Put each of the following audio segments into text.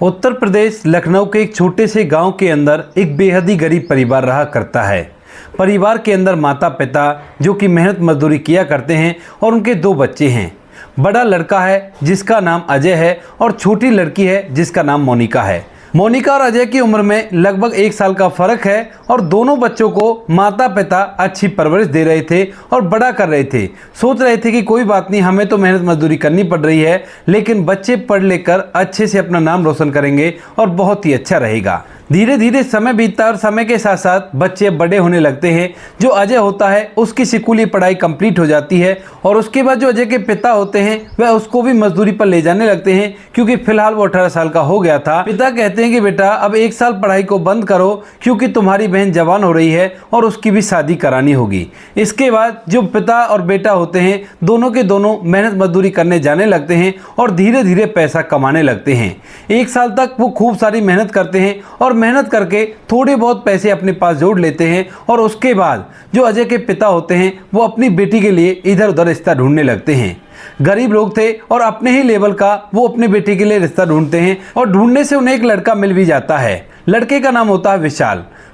उत्तर प्रदेश लखनऊ के एक छोटे से गांव के अंदर एक बेहद ही गरीब परिवार रहा करता है। परिवार के अंदर माता पिता जो कि मेहनत मजदूरी किया करते हैं और उनके 2 बच्चे हैं। बड़ा लड़का है जिसका नाम अजय है और छोटी लड़की है जिसका नाम मोनिका है। मोनिका और अजय की उम्र में लगभग 1 साल का फ़र्क है और दोनों बच्चों को माता पिता अच्छी परवरिश दे रहे थे और बड़ा कर रहे थे। सोच रहे थे कि कोई बात नहीं, हमें तो मेहनत मजदूरी करनी पड़ रही है, लेकिन बच्चे पढ़ लिख कर अच्छे से अपना नाम रोशन करेंगे और बहुत ही अच्छा रहेगा। धीरे धीरे समय बीतता है और समय के साथ साथ बच्चे बड़े होने लगते हैं। जो अजय होता है उसकी स्कूली पढ़ाई कंप्लीट हो जाती है और उसके बाद जो अजय के पिता होते हैं वह उसको भी मजदूरी पर ले जाने लगते हैं, क्योंकि फिलहाल वो 18 साल का हो गया था। पिता कहते हैं कि बेटा अब 1 साल पढ़ाई को बंद करो, क्योंकि तुम्हारी बहन जवान हो रही है और उसकी भी शादी करानी होगी। इसके बाद जो पिता और बेटा होते हैं दोनों के दोनों मेहनत मजदूरी करने जाने लगते हैं और धीरे धीरे पैसा कमाने लगते हैं। 1 साल तक वो खूब सारी मेहनत करते हैं और मेहनत करके थोड़े बहुत पैसे अपने पास जोड़ लेते हैं और उसके बाद जो अजय के पिता होते हैं वो अपनी बेटी के लिए इधर उधर रिश्ता ढूंढने लगते हैं। गरीब लोग थे और अपने ही लेवल का वो अपनी बेटी के लिए रिश्ता ढूंढते हैं और ढूंढने से उन्हें एक लड़का मिल भी जाता है। लड़के का नाम होता है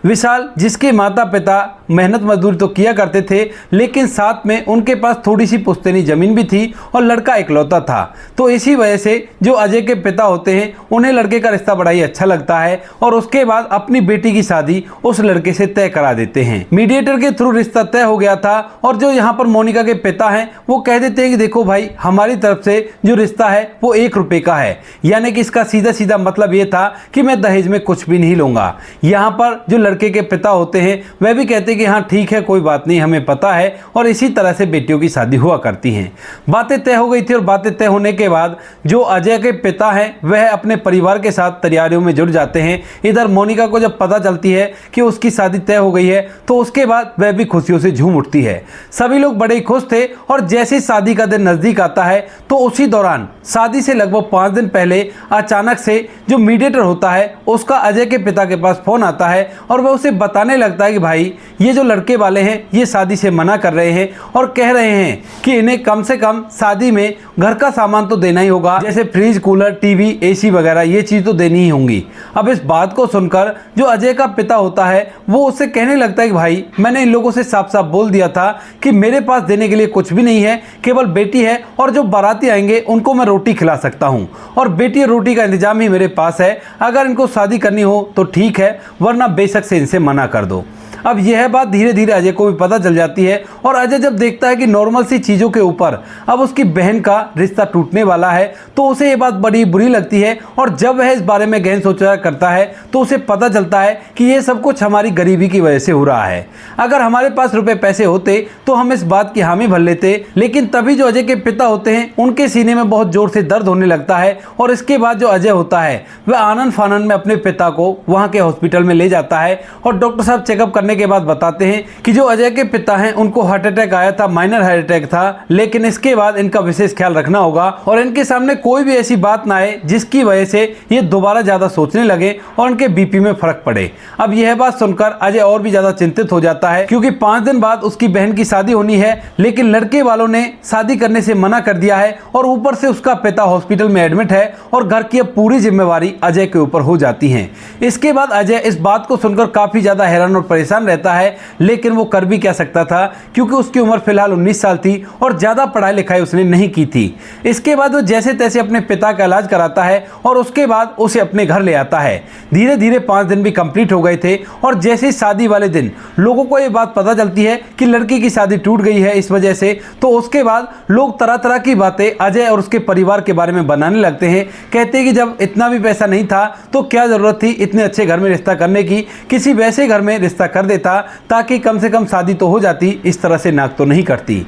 विशाल, जिसके माता पिता मेहनत मजदूरी तो किया करते थे, लेकिन साथ में उनके पास थोड़ी सी पुश्तैनी ज़मीन भी थी और लड़का इकलौता था। तो इसी वजह से जो अजय के पिता होते हैं उन्हें लड़के का रिश्ता बड़ा ही अच्छा लगता है और उसके बाद अपनी बेटी की शादी उस लड़के से तय करा देते हैं। मीडिएटर के थ्रू रिश्ता तय हो गया था और जो यहाँ पर मोनिका के पिता हैं वो कह देते हैं कि देखो भाई, हमारी तरफ से जो रिश्ता है वो 1 रुपये का है, यानी कि इसका सीधा सीधा मतलब ये था कि मैं दहेज में कुछ भी नहीं लूँगा। यहाँ पर जो लड़के के पिता होते हैं वह भी कहते हैं कि हाँ ठीक है, कोई बात नहीं, हमें पता है, और इसी तरह से बेटियों की शादी हुआ करती हैं। बातें तय हो गई थी और बातें तय होने के बाद जो अजय के पिता हैं वह अपने परिवार के साथ तैयारियों में जुट जाते हैं। इधर मोनिका को जब पता चलती है कि उसकी शादी तय हो गई है तो उसके बाद वह भी खुशियों से झूम उठती है। सभी लोग बड़े ही खुश थे और जैसे शादी का दिन नज़दीक आता है तो उसी दौरान शादी से लगभग 5 दिन पहले अचानक से जो मीडिएटर होता है उसका अजय के पिता के पास फ़ोन आता है और वह उसे बताने लगता है कि भाई ये जो लड़के वाले हैं ये शादी से मना कर रहे हैं और कह रहे हैं कि इन्हें कम से कम शादी में घर का सामान तो देना ही होगा, जैसे फ्रिज, कूलर, टीवी, एसी वगैरह ये चीज़ तो देनी ही होंगी। अब इस बात को सुनकर जो अजय का पिता होता है वो उससे कहने लगता है कि भाई मैंने इन लोगों से साफ साफ बोल दिया था कि मेरे पास देने के लिए कुछ भी नहीं है, केवल बेटी है और जो बाराती आएंगे उनको मैं रोटी खिला सकता हूँ और बेटी और रोटी का इंतजाम ही मेरे पास है। अगर इनको शादी करनी हो तो ठीक है, वरना बेशक से इनसे मना कर दो। अब यह बात धीरे धीरे अजय को भी पता चल जाती है और अजय जब देखता है कि नॉर्मल सी चीज़ों के ऊपर अब उसकी बहन का रिश्ता टूटने वाला है तो उसे ये बात बड़ी बुरी लगती है और जब वह इस बारे में गहन सोच करता है तो उसे पता चलता है कि ये सब कुछ हमारी गरीबी की वजह से हो रहा है। अगर हमारे पास रुपए पैसे होते तो हम इस बात की हामी भर लेते, लेकिन तभी जो अजय के पिता होते हैं उनके सीने में बहुत जोर से दर्द होने लगता है और इसके बाद जो अजय होता है वह आनन फानन में अपने पिता को वहाँ के हॉस्पिटल में ले जाता है और डॉक्टर साहब चेकअप करने के बाद बताते हैं कि जो अजय के पिता हैं उनको हार्ट अटैक आया था, माइनर हार्ट अटैक था, लेकिन इसके बाद इनका विशेष ख्याल रखना होगा और इनके सामने कोई भी ऐसी बात ना आए जिसकी वजह से ये दोबारा ज्यादा सोचने लगे और उनके बीपी में फर्क पड़े। अब यह बात सुनकर अजय और भी ज्यादा चिंतित हो जाता है, क्योंकि 5 दिन बाद उसकी बहन की शादी होनी है, लेकिन लड़के वालों ने शादी करने से मना कर दिया है और ऊपर से उसका पिता हॉस्पिटल में एडमिट है और घर की अब पूरी जिम्मेवारी अजय के ऊपर हो जाती है। इसके बाद अजय इस बात को सुनकर काफी ज्यादा हैरान और परेशान रहता है, लेकिन वो कर भी क्या सकता था, क्योंकि उसकी उम्र फिलहाल 19 साल थी और ज्यादा पढ़ाई लिखाई उसने नहीं की थी। इसके बाद वो जैसे तैसे अपने पिता का इलाज कराता है और उसके बाद उसे अपने घर ले आता है। धीरे धीरे 5 दिन भी कंप्लीट हो गए थे और जैसे शादी वाले दिन लोगों को ये बात पता चलती है कि लड़की की शादी टूट गई है इस वजह से, तो उसके बाद लोग तरह तरह की बातें अजय और उसके परिवार के बारे में बनाने लगते हैं। कहते हैं कि जब इतना भी पैसा नहीं था तो क्या जरूरत थी इतने अच्छे घर में रिश्ता करने की, किसी वैसे घर में रिश्ता कर देता ताकि कम से कम शादी तो हो जाती, इस तरह से नाक तो नहीं करती।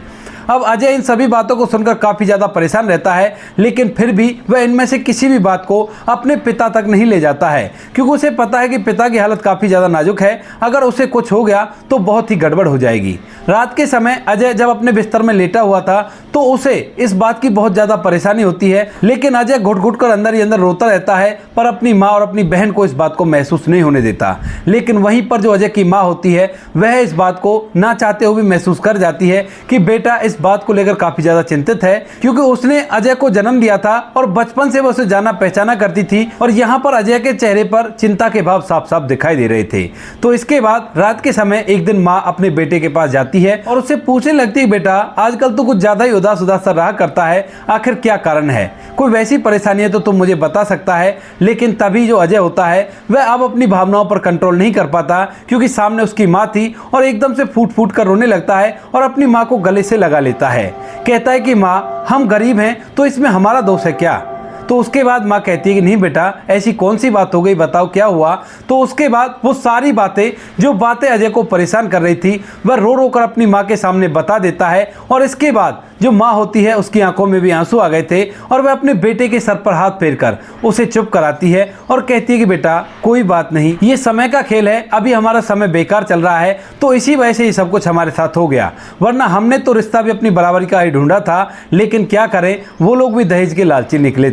अब अजय इन सभी बातों को सुनकर काफ़ी ज़्यादा परेशान रहता है, लेकिन फिर भी वह इनमें से किसी भी बात को अपने पिता तक नहीं ले जाता है, क्योंकि उसे पता है कि पिता की हालत काफ़ी ज़्यादा नाजुक है। अगर उसे कुछ हो गया तो बहुत ही गड़बड़ हो जाएगी। रात के समय अजय जब अपने बिस्तर में लेटा हुआ था तो उसे इस बात की बहुत ज्यादा परेशानी होती है, लेकिन अजय घुट घुट कर अंदर ही अंदर रोता रहता है, पर अपनी माँ और अपनी बहन को इस बात को महसूस नहीं होने देता। लेकिन वहीं पर जो अजय की माँ होती है वह इस बात को ना चाहते हुए भी महसूस कर जाती है कि बेटा इस बात को लेकर काफी ज्यादा चिंतित है, क्योंकि उसने अजय को जन्म दिया था और बचपन से वो उसे जाना पहचाना करती थी, और यहाँ पर अजय के चेहरे पर चिंता के भाव साफ साफ दिखाई दे रहे थे। तो इसके बाद रात के समय एक दिन माँ अपने बेटे के पास जाती है और उससे पूछने लगती है, बेटा आजकल तो कुछ ज्यादा ही उदास उदास सा रहा करता है, आखिर क्या कारण है? कोई वैसी परेशानी है तो तुम मुझे बता सकता है। लेकिन तभी जो अजय होता है वह अब अपनी भावनाओं पर कंट्रोल नहीं कर पाता, क्योंकि सामने उसकी माँ थी, और एकदम से फूट फूट कर रोने लगता है और अपनी माँ को गले से लगा लेता है। कहता है कि माँ, हम गरीब हैं तो इसमें हमारा दोष है क्या? तो उसके बाद माँ कहती है कि नहीं बेटा, ऐसी कौन सी बात हो गई, बताओ क्या हुआ। तो उसके बाद वो सारी बातें, जो बातें अजय को परेशान कर रही थी, वह रो रो कर अपनी माँ के सामने बता देता है। और इसके बाद जो माँ होती है उसकी आंखों में भी आंसू आ गए थे, और वह अपने बेटे के सर पर हाथ फेरकर उसे चुप कराती है और कहती है कि बेटा कोई बात नहीं, ये समय का खेल है, अभी हमारा समय बेकार चल रहा है, तो इसी वजह से ये सब कुछ हमारे साथ हो गया, वरना हमने तो रिश्ता भी अपनी बराबरी का ही ढूंढा था, लेकिन क्या करें, वो लोग भी दहेज के लालची निकले।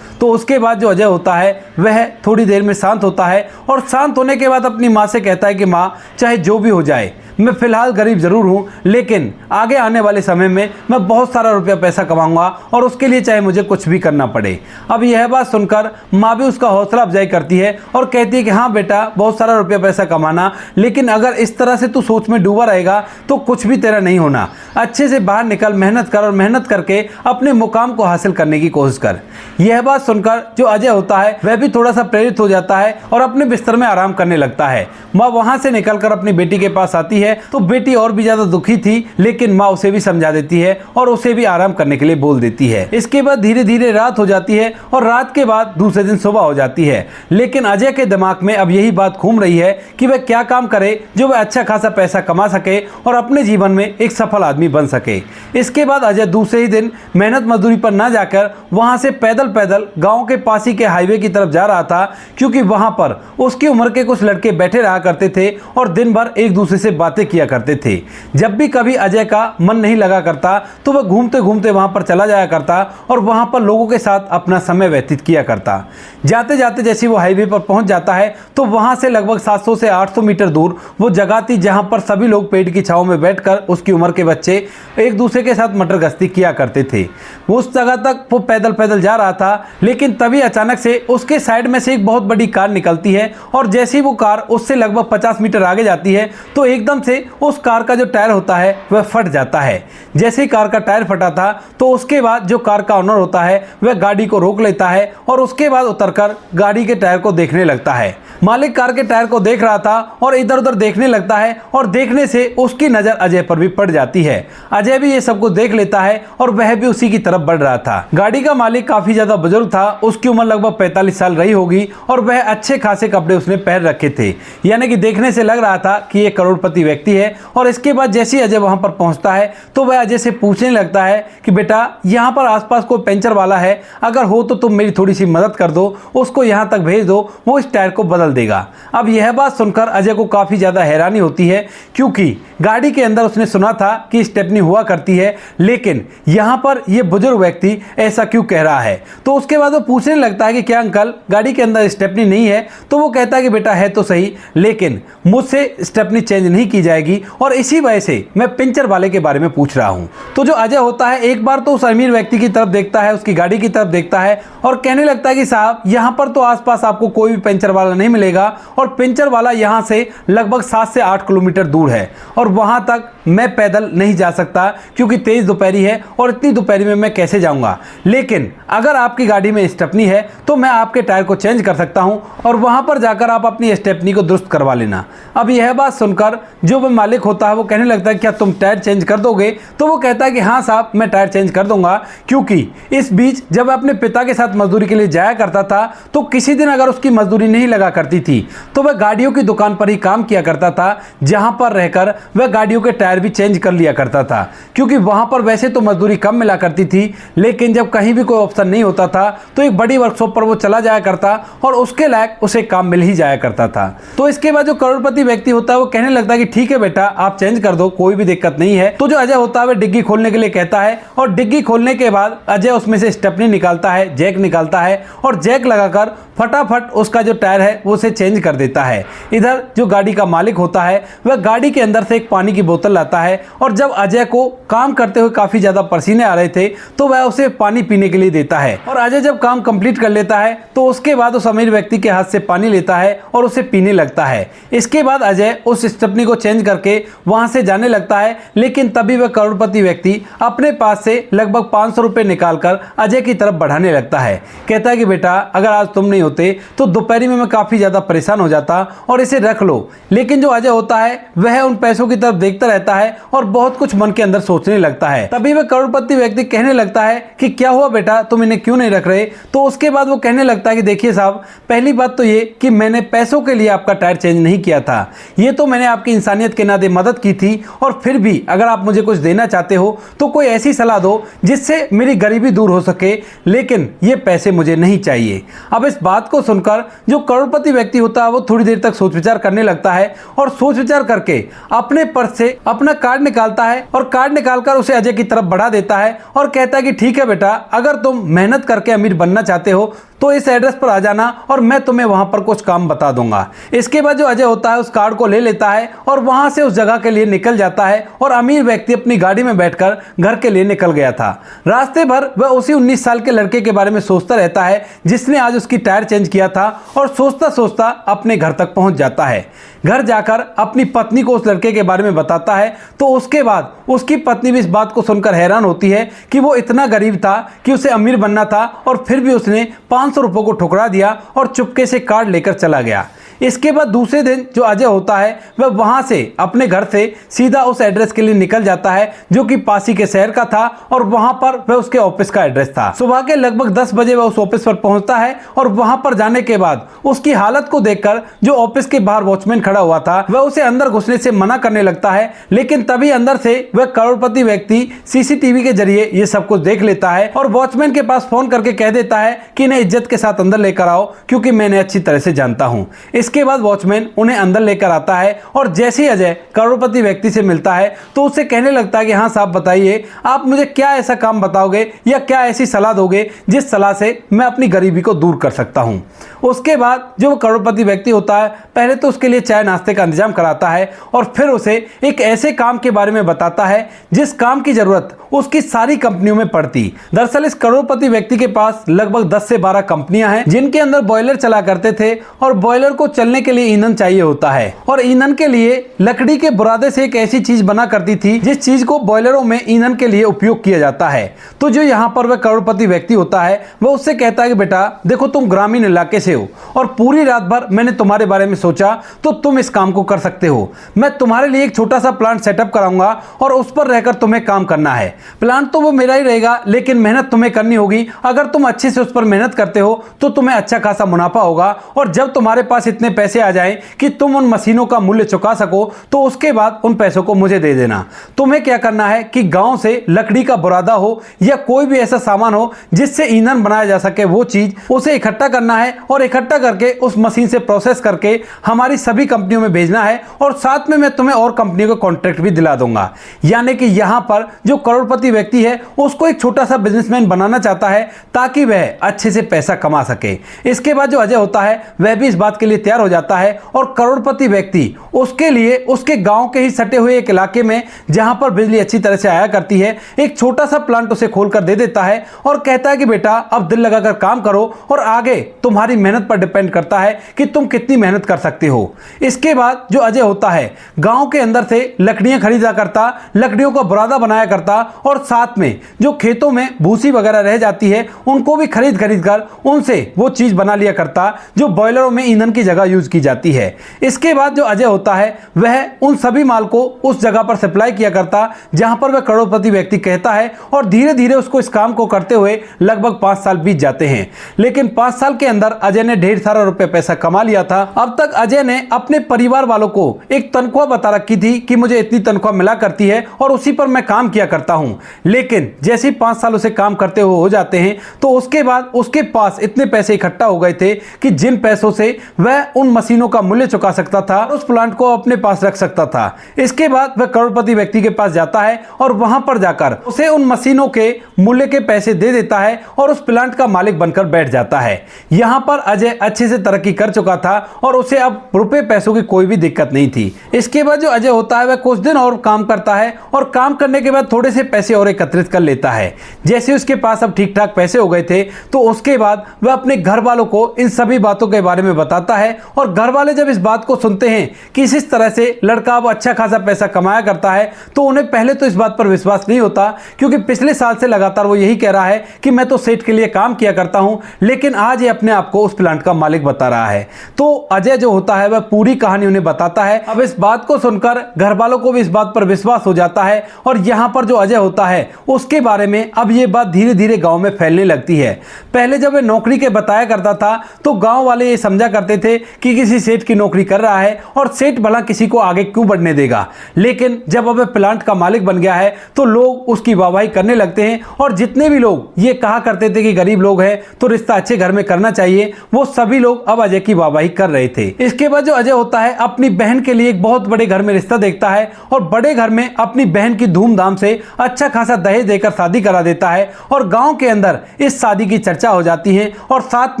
तो उसके बाद जो अजय होता है वह थोड़ी देर में शांत होता है, और शांत होने के बाद अपनी माँ से कहता है कि माँ, चाहे जो भी हो जाए, मैं फिलहाल गरीब जरूर हूँ, लेकिन आगे आने वाले समय में मैं बहुत सारा रुपया पैसा कमाऊंगा, और उसके लिए चाहे मुझे कुछ भी करना पड़े। अब यह बात सुनकर माँ भी उसका हौसला अफजाई करती है और कहती है कि हाँ बेटा, बहुत सारा रुपया पैसा कमाना, लेकिन अगर इस तरह से तू सोच में डूबा रहेगा तो कुछ भी तेरा नहीं होना। अच्छे से बाहर निकल, मेहनत कर, और मेहनत करके अपने मुकाम को हासिल करने की कोशिश कर। यह बात सुनकर जो अजय होता है वह भी थोड़ा सा प्रेरित हो जाता है और अपने बिस्तर में आराम करने लगता है। माँ वहां से निकलकर अपनी बेटी के पास आती है, तो बेटी और भी ज्यादा दुखी थी, लेकिन माँ उसे भी समझा देती है और उसे भी आराम करने के लिए बोल देती है। इसके बाद धीरे धीरे रात हो जाती है, और रात के बाद दूसरे दिन सुबह हो जाती है। लेकिन अजय के दिमाग में अब यही बात घूम रही है कि वह क्या काम करे जो वह अच्छा खासा पैसा कमा सके और अपने जीवन में एक सफल आदमी बन सके। इसके बाद अजय दूसरे ही दिन मेहनत मजदूरी पर ना जाकर वहां से पैदल पैदल गांव के पास ही के हाईवे की तरफ जा रहा था, क्योंकि वहां पर उसकी उम्र के कुछ लड़के बैठे रहा करते थे और दिन भर एक दूसरे से बातें किया करते थे। जब भी कभी अजय का मन नहीं लगा करता तो वह घूमते घूमते वहां पर चला जाया करता और वहां पर लोगों के साथ अपना समय व्यतीत किया करता। जाते जाते जैसे वो हाईवे पर पहुंच जाता है तो वहां से लगभग 700 से 800 मीटर दूर वो जगह थी जहां पर सभी लोग पेड़ की छांव में बैठकर उसकी उम्र के बच्चे एक दूसरे के साथ मटर गश्ती किया करते थे। उस जगह तक वो पैदल पैदल जा रहा था, लेकिन तभी अचानक से उसके साइड में से एक बहुत बड़ी कार निकलती है, और जैसे ही वो कार उससे लगभग 50 मीटर आगे जाती है तो एकदम से उस कार का जो टायर होता है वह फट जाता है। जैसे ही कार का टायर फटा था तो उसके बाद जो कार का ओनर होता है वह गाड़ी को रोक लेता है और उसके बाद उतरकर गाड़ी के टायर को देखने लगता है। मालिक कार के टायर को देख रहा था और इधर उधर देखने लगता है, और देखने से उसकी नजर अजय पर भी पड़ जाती है। अजय भी ये सब कुछ देख लेता है और वह भी उसी की तरफ बढ़ रहा था। गाड़ी का मालिक काफी ज्यादा बुजुर्ग था, उसकी उम्र लगभग 45 साल रही होगी, और वह अच्छे खासे कपड़े उसने पहन रखे थे, यानी कि देखने से लग रहा था कि यह करोड़पति व्यक्ति है। और इसके बाद जैसे ही अजय वहां पर पहुंचता है तो वह अजय से पूछने लगता है कि बेटा, यहाँ पर आसपास कोई पंचर वाला है, अगर हो तो तुम मेरी थोड़ी सी मदद कर दो, उसको यहाँ तक भेज दो, वो इस टायर को बदल देगा। अब यह बात सुनकर अजय को काफी ज्यादा हैरानी होती है, क्योंकि गाड़ी के अंदर उसने सुना था कि स्टेपनी हुआ करती है, लेकिन यहाँ पर यह बुजुर्ग व्यक्ति ऐसा क्यों कह रहा है। तो उसके बाद वो पूछने लगता है कि क्या अंकल, गाड़ी के अंदर स्टेपनी नहीं है? तो वो कहता है कि बेटा है तो सही, लेकिन मुझसे स्टेपनी चेंज नहीं की जाएगी, और इसी वजह से मैं पंचर वाले के बारे में पूछ रहा हूं। तो जो अजय होता है एक बार तो उस अमीर व्यक्ति की तरफ देखता है, उसकी गाड़ी की तरफ देखता है, और कहने लगता है कि साहब, यहाँ पर तो आसपास आपको कोई भी पंचर वाला नहीं मिलेगा, और पंचर वाला यहाँ से लगभग 7 से 8 किलोमीटर दूर है, और वहां तक मैं पैदल नहीं जा सकता क्योंकि तेज दोपहरी है, और इतनी दोपहरी में मैं कैसे जाऊंगा। लेकिन अगर आपकी गाड़ी में स्टेपनी है तो मैं आपके टायर को चेंज कर सकता हूं, और वहां पर जाकर आप अपनी स्टेपनी को दुरुस्त करवा लेना। अब यह बात सुनकर जो वो मालिक होता है वो कहने लगता है, क्या तुम टायर चेंज कर दोगे? तो वो कहता है कि हाँ साहब, मैं टायर चेंज कर दूंगा, क्योंकि इस बीच जब अपने पिता के साथ मजदूरी के लिए जाया करता था तो किसी दिन अगर उसकी मजदूरी नहीं लगा करती थी तो वह गाड़ियों की दुकान पर ही काम किया करता था, जहां पर रहकर वह गाड़ियों के टायर टायर भी चेंज कर लिया करता था, क्योंकि वहाँ पर वैसे तो मजदूरी कम मिला करती थी, लेकिन जब कहीं भी कोई ऑप्शन नहीं होता था तो एक बड़ी वर्कशॉप पर वो चला जाया करता और उसके लायक उसे काम मिल ही जाया करता था। तो इसके बाद जो करोड़पति व्यक्ति होता है वो कहने लगता है कि ठीक है बेटा, आप चेंज कर दो, कोई भी दिक्कत नहीं है। तो जो अजय होता है वह डिग्गी खोलने के लिए कहता है और डिग्गी खोलने के बाद अजय उसमें से स्टेपनी निकालता है, जैक निकालता है और जैक लगाकर फटाफट उसका जो टायर है वो उसे चेंज कर देता है। इधर जो गाड़ी का मालिक होता है वह गाड़ी के अंदर से एक पानी की बोतल लाता है और जब अजय को काम करते हुए काफी ज्यादा पसीने आ रहे थे तो वह उसे पानी पीने के लिए देता है। और अजय जब काम कंप्लीट कर लेता है तो उसके बाद उस अमीर व्यक्ति के हाथ से पानी लेता है और उसे पीने लगता है। इसके बाद अजय उस स्टेपनी को चेंज करके वहां से जाने लगता है, लेकिन तभी वह करोड़पति व्यक्ति अपने पास से लगभग 500 रुपए निकालकर अजय की तरफ बढ़ाने लगता है। कहता है कि बेटा, अगर आज तुम नहीं होते तो दोपहर में मैं काफी ज्यादा परेशान हो जाता और इसे रख लो। लेकिन जो अजय होता है वह उन पैसों की तरफ देखता रहता है और बहुत कुछ मन के अंदर सोचने लगता है। तभी वह करोड़पति व्यक्ति कहने लगता है कि क्या हुआ बेटा, तुम इन्हें क्यों नहीं रख रहे। तो उसके बाद वो कहने लगता है कि देखिए साहब, पहली बात तो ये कि मैंने पैसों के लिए आपका टायर चेंज नहीं किया था, ये तो मैंने आपकी इंसानियत के नाते मदद की थी। और फिर भी अगर आप मुझे कुछ देना चाहते हो तो कोई ऐसी सलाह दो जिससे मेरी गरीबी दूर हो सके, लेकिन ये पैसे मुझे नहीं चाहिए। अब इस बात को सुनकर जो करोड़पति व्यक्ति होता है वो थोड़ी देर तक सोच विचार करने लगता है और सोच विचार करके अपने पर्स से अपना कार्ड निकालता है और कार्ड निकालकर उसे अजय की तरफ बढ़ा देता है और कहता है कि ठीक है बेटा, अगर तुम मेहनत करके अमीर बनना चाहते हो तो इस एड्रेस पर आ जाना और मैं तुम्हें वहां पर कुछ काम बता दूंगा। इसके बाद जो अजय होता है उस कार्ड को ले लेता है और वहां से उस जगह के लिए निकल जाता है और अमीर व्यक्ति अपनी गाड़ी में बैठकर घर के लिए निकल गया था। रास्ते भर वह उसी 19 साल के लड़के के बारे में सोचता रहता है जिसने आज उसकी टायर चेंज किया था और सोचता सोचता अपने घर तक पहुंच जाता है। घर जाकर अपनी पत्नी को उस लड़के के बारे में बताता है तो उसके बाद उसकी पत्नी भी इस बात को सुनकर हैरान होती है कि वो इतना गरीब था कि उसे अमीर बनना था और फिर भी उसने 500 रुपयों को ठुकरा दिया और चुपके से कार्ड लेकर चला गया। इसके बाद दूसरे दिन जो अजय होता है वह वहां से अपने घर से सीधा उस एड्रेस के लिए निकल जाता है जो कि पास ही के शहर का था और वहां पर वह उसके ऑफिस का एड्रेस था। सुबह के लगभग 10 बजे वह उस ऑफिस पर पहुंचता है और वहां पर जाने के बाद उसकी हालत को देखकर जो ऑफिस के बाहर वॉचमैन खड़ा हुआ था वह उसे अंदर घुसने से मना करने लगता है, लेकिन तभी अंदर से वह करोड़पति व्यक्ति सीसीटीवी के जरिए ये सब कुछ देख लेता है और वॉचमैन के पास फोन करके कह देता है कि इन्हें इज्जत के साथ अंदर लेकर आओ, क्योंकि मैं इन्हें अच्छी तरह से जानता हूं। इसके बाद वॉचमैन उन्हें अंदर लेकर आता है और जैसे ही अजय करोड़पति व्यक्ति से मिलता है तो उससे कहने लगता है कि हाँ साहब, बताइए आप मुझे क्या ऐसा काम बताओगे या क्या ऐसी सलाह दोगे जिस सलाह से मैं अपनी गरीबी को दूर कर सकता हूं। उसके बाद जो करोड़पति व्यक्ति होता है पहले तो उसके लिए चाय नाश्ते का इंतजाम कराता है और फिर उसे एक ऐसे काम के बारे में बताता है जिस काम की जरूरत उसकी सारी कंपनियों में पड़ती। दरअसल इस करोड़पति व्यक्ति के पास लगभग 10 से 12 कंपनियां हैं जिनके अंदर बॉयलर चला करते थे और बॉयलर को चलने के लिए ईंधन चाहिए होता है और ईंधन के लिए लकड़ी के बुरादे से एक ऐसी चीज बना करती थी जिस चीज को बॉयलरों में ईंधन के लिए उपयोग किया जाता है। तो जो यहाँ पर वह करोड़पति व्यक्ति होता है वह उससे कहता है कि बेटा देखो, तुम ग्रामीण इलाके से हो और पूरी रात भर मैंने तुम्हारे बारे में सोचा तो तुम इस काम को कर सकते हो। मैं तुम्हारे लिए एक छोटा सा प्लांट सेटअप कराऊंगा और उस पर रहकर तुम्हें काम करना है। प्लांट तो वो मेरा ही रहेगा, लेकिन मेहनत तुम्हें करनी होगी। अगर तुम अच्छे से उस पर मेहनत करते हो तो तुम्हें अच्छा खासा मुनाफा होगा और जब तुम्हारे पास इतने पैसे आ जाएं कि तुम उन मशीनों का मूल्य चुका सको तो उसके बाद उन पैसों को मुझे दे देना। तुम्हें क्या करना है कि गांव से लकड़ी का बुरादा हो या कोई भी ऐसा सामान हो जिससे ईंधन बनाया जा सके, वो चीज उसे इकट्ठा करना है और इकट्ठा करके उस मशीन से प्रोसेस करके हमारी सभी कंपनियों में भेजना है और साथ में मैं तुम्हें और कंपनियों का कॉन्ट्रैक्ट भी दिला दूंगा। यानी कि यहां पर जो करोड़पति व्यक्ति है उसको एक छोटा सा बिजनेसमैन बनाना चाहता है ताकि वह अच्छे से पैसा कमा सके। इसके बाद जो अजय होता है वह भी इस बात के लिए तैयार हो जाता है और करोड़पति व्यक्ति उसके लिए उसके गांव के ही सटे हुए एक इलाके में जहां पर बिजली अच्छी तरह से आया करती है एक छोटा सा प्लांट उसे खोलकर दे देता है और कहता है कि बेटा अब दिल लगाकर काम करो और आगे तुम्हारी मेहनत पर डिपेंड करता है कि तुम कितनी मेहनत कर सकते हो। इसके बाद जो अजय होता है गांव के अंदर से लकड़ियां खरीदा करता, लकड़ियों का बुरादा बनाया करता और साथ में जो खेतों में भूसी वगैरह रह जाती है उनको भी खरीद कर उनसे वो चीज बना लिया करता जो बॉयलरों में ईंधन की जगह यूज की जाती है। इसके बाद जो अजय होता है वह उन सभी माल को उस जगह पर सप्लाई किया करता जहां पर वह करोड़पति व्यक्ति कहता है, और धीरे धीरे उसको इस काम को करते हुए लगभग 5 साल बीत जाते हैं। लेकिन 5 साल के अंदर अजय ने ढेर सारा रुपए पैसा कमा लिया था। अब तक अजय ने अपने परिवार वालों को एक तनख्वाह बता रखी थी कि मुझे इतनी तनख्वाह मिला करती है और उसी पर मैं काम किया करता हूं। लेकिन जैसे ही 5 साल उसे काम करते हुए हो जाते हैं तो उसके बाद उसके पास इतने पैसे इकट्ठा हो गए थे कि जिन पैसों से वह उन मशीनों का मूल्य चुका सकता था, उस प्लांट को अपने पास रख सकता था। इसके बाद वह करोड़पति व्यक्ति के पास जाता है और वहां पर जाकर उसे उन मशीनों के मूल्य के पैसे दे देता है और उस प्लांट का मालिक बनकर बैठ जाता है। यहां पर अजय अच्छे से तरक्की कर चुका था और उसे अब रुपए पैसों की कोई भी दिक्कत नहीं थी। इसके बाद जो अजय होता है वह कुछ दिन और काम करता है और काम करने के बाद थोड़े से पैसे और एकत्रित कर लेता है। जैसे उसके पास अब ठीक ठाक पैसे हो गए थे तो उसके बाद वह अपने घर वालों को इन सभी बातों के बारे में बताता है, और घर वाले जब इस बात को सुनते हैं कि इस तरह से लड़का अब अच्छा खासा पैसा कमाया करता है तो उन्हें पहले तो इस बात पर विश्वास नहीं होता, क्योंकि पिछले साल से लगातार वो यही कह रहा है कि मैं तो सेठ के लिए काम किया करता हूं, लेकिन आज ये अपने आप को उस प्लांट का मालिक बता रहा है। तो अजय जो होता है वह पूरी कहानी उन्हें बताता है। अब इस बात को सुनकर घर वालों को भी इस बात पर विश्वास हो जाता है, और यहां पर जो अजय होता है उसके बारे में अब ये बात धीरे धीरे गांव में फैलने लगती है। पहले जब वह नौकरी के बताया करता था तो गांव वाले ये समझा करते थे कि किसी सेठ की नौकरी कर रहा है और सेठ भला किसी को आगे क्यों बढ़ने देगा। लेकिन जब अब प्लांट का मालिक बन गया है तो लोग उसकी वाहवाही करने लगते हैं, और जितने भी लोग ये कहा करते थे कि गरीब लोग हैं तो रिश्ता अच्छे घर में करना चाहिए, वो सभी लोग अब अजय की वाहवाही कर रहे थे। इसके बाद जो अजय होता है अपनी बहन के लिए एक बहुत बड़े घर में रिश्ता देखता है, और बड़े घर में अपनी बहन की धूमधाम से अच्छा खासा दहेज देकर शादी करा देता है, और गांव के अंदर इस शादी की चर्चा हो जाती है, और साथ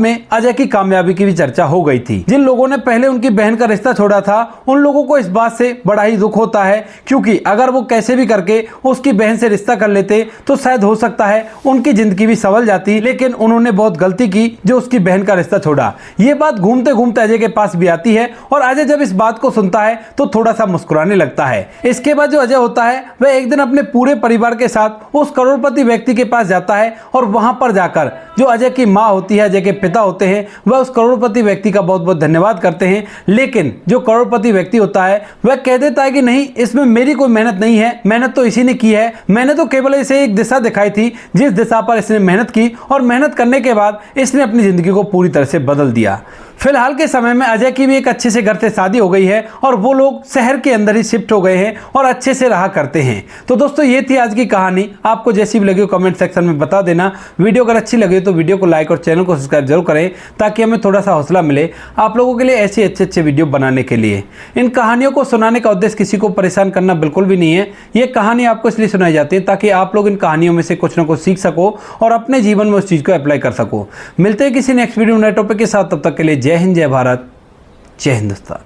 में अजय की कामयाबी की भी चर्चा हो गई थी। जिन लोगों ने पहले उनकी बहन का रिश्ता छोड़ा था उन लोगों को इस बात से बड़ा ही दुख होता है, क्योंकि अगर वो कैसे भी करके उसकी बहन से रिश्ता कर लेते तो शायद हो सकता है उनकी जिंदगी भी संभल जाती, लेकिन उन्होंने बहुत गलती की जो उसकी बहन का रिश्ता छोड़ा। ये बात घूमते घूमते अजय के पास भी आती है, और अजय जब इस बात को सुनता है तो थोड़ा सा मुस्कुराने लगता है। इसके बाद जो अजय होता है वह एक दिन अपने पूरे परिवार के साथ उस करोड़पति व्यक्ति के पास जाता है, और वहां पर जाकर जो अजय की माँ होती है, अजय के पिता होते हैं, वह उस करोड़पति व्यक्ति का बहुत बहुत धन्यवाद करते हैं। लेकिन जो करोड़पति व्यक्ति होता है वह कह देता है कि नहीं, इसमें मेरी कोई मेहनत नहीं है, मेहनत तो इसी ने की है, मैंने तो केवल इसे एक दिशा दिखाई थी जिस दिशा पर इसने मेहनत की, और मेहनत करने के बाद इसने अपनी जिंदगी को पूरी तरह से बदल दिया। फिलहाल के समय में अजय की भी एक अच्छे से घर से शादी हो गई है, और वो लोग शहर के अंदर ही शिफ्ट हो गए हैं और अच्छे से रहा करते हैं। तो दोस्तों ये थी आज की कहानी। आपको जैसी भी लगी हो कमेंट सेक्शन में बता देना। वीडियो अगर अच्छी लगी तो वीडियो को लाइक और चैनल को सब्सक्राइब जरूर करें, ताकि हमें थोड़ा सा हौसला मिले आप लोगों के लिए ऐसे अच्छे वीडियो बनाने के लिए। इन कहानियों को सुनाने का उद्देश्य किसी को परेशान करना बिल्कुल भी नहीं है। ये कहानी आपको इसलिए सुनाई जाती है ताकि आप लोग इन कहानियों में से कुछ ना कुछ सीख सको और अपने जीवन में उस चीज़ को अप्लाई कर सको। मिलते हैं किसी नेक्स्ट वीडियो नए टॉपिक के साथ, तब तक के लिए जय हिंद, जय भारत, जय हिंदुस्तान।